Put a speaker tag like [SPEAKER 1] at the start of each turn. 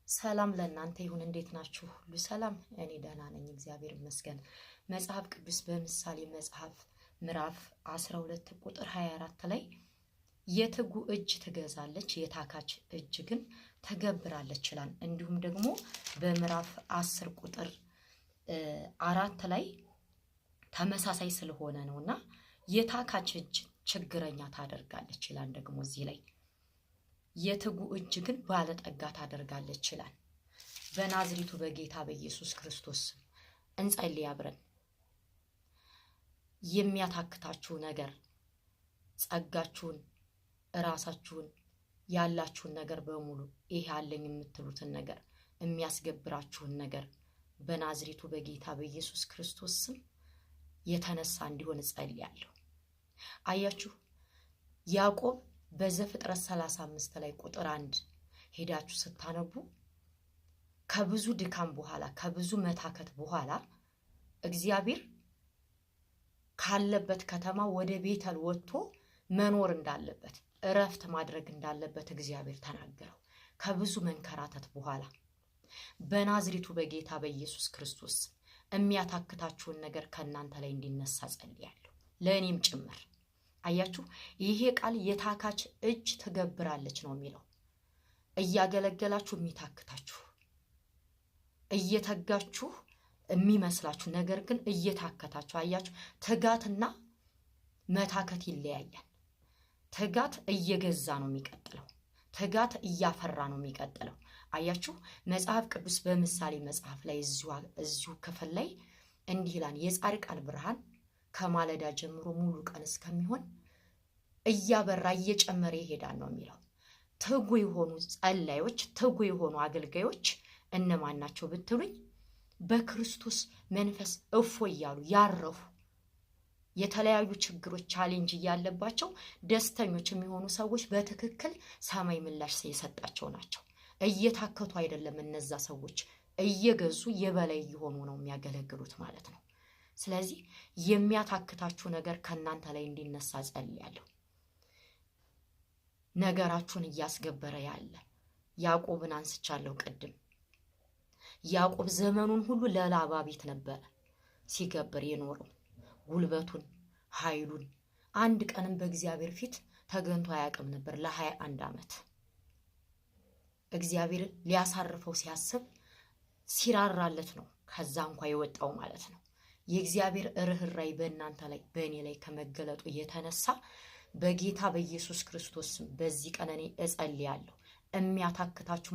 [SPEAKER 1] ሰላም ለእናንተ ይሁን። እንዴት ናችሁ? ሁሉ ሰላም? እኔ ደህና ነኝ፣ እግዚአብሔር ይመስገን። መጽሐፍ ቅዱስ በምሳሌ መጽሐፍ ምዕራፍ 12 ቁጥር 24 ላይ የትጉ እጅ ትገዛለች፣ የታካች እጅ ግን ተገብራለች ይላል። እንዲሁም ደግሞ በምዕራፍ 10 ቁጥር 4 ላይ ተመሳሳይ ስለሆነ ነውና የታካች እጅ ችግረኛ ታደርጋለች ይላል። ደግሞ እዚህ ላይ የትጉ እጅ ግን ባለጠጋ ታደርጋለች ይላል። በናዝሬቱ በጌታ በኢየሱስ ክርስቶስ እንጸልይ አብረን። የሚያታክታችሁ ነገር ጸጋችሁን፣ ራሳችሁን፣ ያላችሁን ነገር በሙሉ ይሄ አለኝ የምትሉትን ነገር የሚያስገብራችሁን ነገር በናዝሬቱ በጌታ በኢየሱስ ክርስቶስ ስም የተነሳ እንዲሆን እጸልያለሁ። አያችሁ ያዕቆብ በዘፍጥረት 35 ላይ ቁጥር 1 ሄዳችሁ ስታነቡ ከብዙ ድካም በኋላ ከብዙ መታከት በኋላ እግዚአብሔር ካለበት ከተማ ወደ ቤተል ወጥቶ መኖር እንዳለበት እረፍት ማድረግ እንዳለበት እግዚአብሔር ተናገረው። ከብዙ መንከራተት በኋላ በናዝሬቱ በጌታ በኢየሱስ ክርስቶስ የሚያታክታችሁን ነገር ከእናንተ ላይ እንዲነሳ ጸልያለሁ፣ ለእኔም ጭምር። አያችሁ ይሄ ቃል የታካች እጅ ትገብራለች ነው የሚለው። እያገለገላችሁ የሚታክታችሁ፣ እየተጋችሁ የሚመስላችሁ ነገር ግን እየታከታችሁ። አያችሁ ትጋትና መታከት ይለያያል። ትጋት እየገዛ ነው የሚቀጥለው፣ ትጋት እያፈራ ነው የሚቀጥለው። አያችሁ መጽሐፍ ቅዱስ በምሳሌ መጽሐፍ ላይ እዚሁ ክፍል ላይ እንዲህ ይላል፣ የጻድቃን ብርሃን ከማለዳ ጀምሮ ሙሉ ቀን እስከሚሆን እያበራ እየጨመረ ይሄዳል ነው የሚለው። ትጉ የሆኑ ጸላዮች፣ ትጉ የሆኑ አገልጋዮች እነማን ናቸው ብትሉኝ፣ በክርስቶስ መንፈስ እፎይ እያሉ ያረፉ፣ የተለያዩ ችግሮች ቻሌንጅ እያለባቸው ደስተኞች የሚሆኑ ሰዎች በትክክል ሰማይ ምላሽ የሰጣቸው ናቸው። እየታከቱ አይደለም፣ እነዛ ሰዎች እየገዙ የበላይ እየሆኑ ነው የሚያገለግሉት ማለት ነው። ስለዚህ የሚያታክታችሁ ነገር ከእናንተ ላይ እንዲነሳ ጸልያለሁ። ነገራችሁን እያስገበረ ያለ ያዕቆብን አንስቻለሁ ቅድም። ያዕቆብ ዘመኑን ሁሉ ለላባ ቤት ነበረ ሲገብር የኖረው። ጉልበቱን፣ ኃይሉን አንድ ቀንም በእግዚአብሔር ፊት ተገንቶ አያውቅም ነበር ለ21 ዓመት። እግዚአብሔር ሊያሳርፈው ሲያስብ ሲራራለት ነው ከዛ እንኳ የወጣው ማለት ነው። የእግዚአብሔር ርህራይ በእናንተ ላይ በእኔ ላይ ከመገለጡ የተነሳ በጌታ በኢየሱስ ክርስቶስ በዚህ ቀን እኔ እጸልያለሁ። የሚያታክታችሁ